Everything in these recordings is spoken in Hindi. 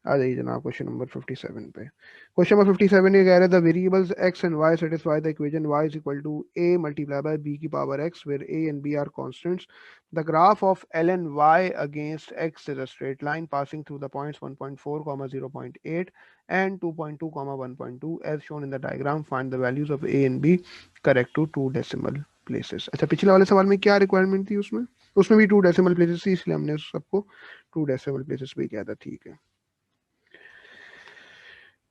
आ जाइए जनाब क्वेश्चन नंबर 57 पे। क्वेश्चन नंबर 57 ये कह रहा है the variables x and y satisfy the equation y is equal to a multiply by b की power x where a and b are constants. The graph of l and y against x is a straight line passing through the points 1.4, 0.8 and 2.2, 1.2 as shown in the diagram. Find the values of a and b correct to two decimal places. अच्छा, पिछले वाले सवाल में क्या रिक्वायरमेंट थी? उसमें उसमें भी टू डेसिमल प्लेसेस थी, इसलिए हमने सबको टू डेसिमल प्लेसेस भी किया था। ठीक है,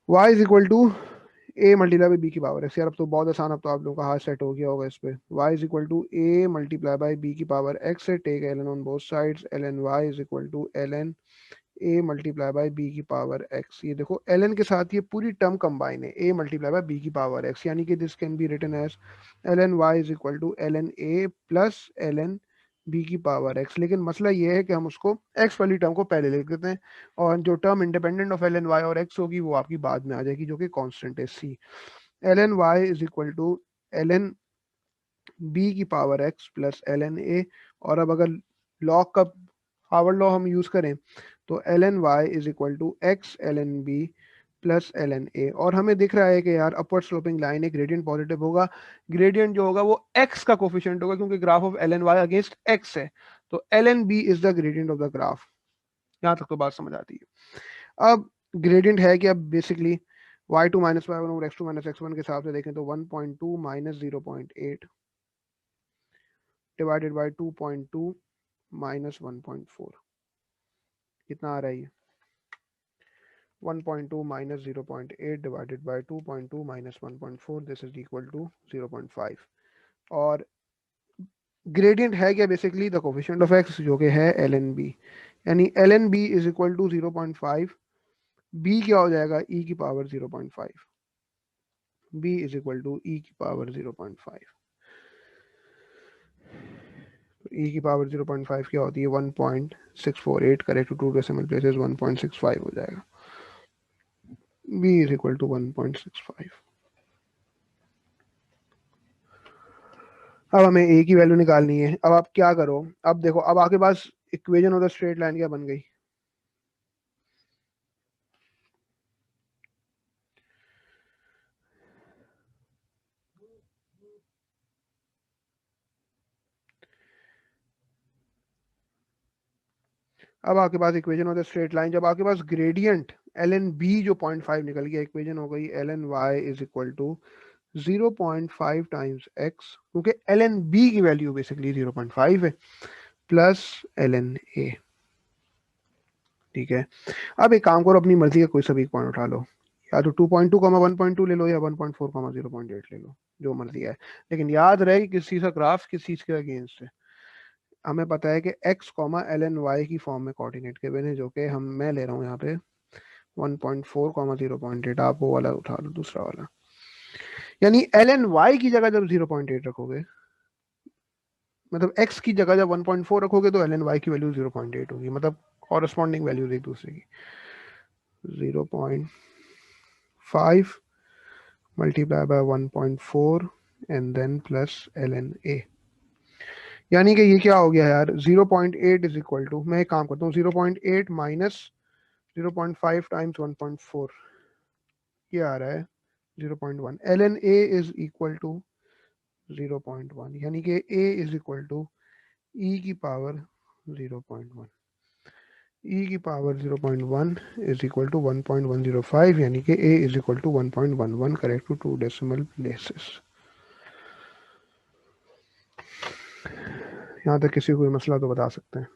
y is equal to a multiply by b की पावर एक्स। यार अब तो बहुत आसान, अब तो आप लोगों का हाथ सेट हो गया होगा इस पे। y is equal to a multiply by b की पावर एक्स से take l n on both sides. L N Y is equal to L N a multiply by b की पावर एक्स। ये देखो एल एन के साथ ये पूरी टर्म कंबाइन है, ए मल्टीप्लाई बाई बी की पावर एक्स, यानी कि this can be written as l N Y is equal to L N a plus L N B की पावर एक्स। लेकिन मसला ये है कि हम उसको एक्स वाली टर्म को पहले लिख देते हैं, और जो term independent of l N y और एक्स होगी वो आपकी बाद में आ जाएगी, जो कि कांस्टेंट है C. L N Y is equal to L N B की power X plus L N A. और अब अगर लॉग का हार्वर्ड लॉ हम यूज करें तो l N Y is equal to x l N b plus L N A. और हमें दिख रहा है कि यार अपवर्ड स्लोपिंग लाइन है, ग्रेडियंट पॉजिटिव होगा। ग्रेडियंट जो होगा वो एक्स का कोफिशिएंट होगा, क्योंकि graph of l N y against x है, तो l N B is the gradient of the graph. यहाँ तक तो बात समझ आती है। अब ग्रेडियंट है कि अब basically Y two minus Y one और X two minus X one के हिसाब से देखें तो 1.2 माइनस 0.8 डिवाइडेड बाई 2.2 माइनस 1.4, कितना आ रहा है ये? 1.2 minus 0.8 divided by 2.2 minus 1.4, this is equal to 0.5। और ग्रेडियंट है क्या? Basically the coefficient of X, जो कि है एल एन बी, यानी L N B is equal to 0.5। B क्या हो जाएगा? ई की power 0.5। B is equal to e की पावर 0.5। ई की पावर 0.5 क्या होती है? 1.648, correct to two decimal places 1.65 हो जाएगा। B is equal to 1.65। अब हमें ए की वैल्यू निकालनी है। अब आप क्या करो, अब देखो, अब आपके पास equation of the straight line क्या बन गई? अब आपके पास equation of the straight line, जब आपके पास ग्रेडियंट एल एन बी जो 0.5 निकल गया, इक्वेशन हो गई L N Y is equal to 0.5 times X, क्योंकि एल एन बी की वैल्यू बेसिकली 0.5 है, प्लस एल एन ए। ठीक है, अब एक काम करो, अपनी मर्जी का कोई सा भी पॉइंट उठा लो, या तो 2.2 1.2 ले लो, या 1.4 0.8 ले लो, जो मर्जी है। लेकिन याद रहे कि किस चीज का ग्राफ किस चीज के अगेंस्ट है। हमें पता है कि x comma l N y की फॉर्म में कोऑर्डिनेट के बने, जो कि हम मैं ले रहा हूँ यहाँ पे 1.4 0.8। आप वो वाला उठा लो, दूसरा वाला। यानी एल एन वाई की जगह जब 0.8 रखोगे, मतलब x की जगह जब 1.4 रखोगे, तो एल एन वाई की वैल्यू 0.8 होगी, मतलब कॉरस्पॉन्डिंग वैल्यूज एक दूसरे की। 0.5 multiply by 1.4 and then plus L N a. यानी कि ये क्या हो गया यार? 0.8 इज इक्वल टू, मैं एक काम करता हूँ, 0.8 माइनस 0.5 टाइम्स 1.4, ये आ रहा है 0.1। L N a is equal to 0.1, यानी कि ए इज इक्वल टू ई की पावर 0.1। ई की पावर 0.1 इज इक्वल टू 1.105, यानी कि ए is equal to 1.11, correct to two decimal places. यहाँ तक किसी को कोई मसला तो बता सकते हैं।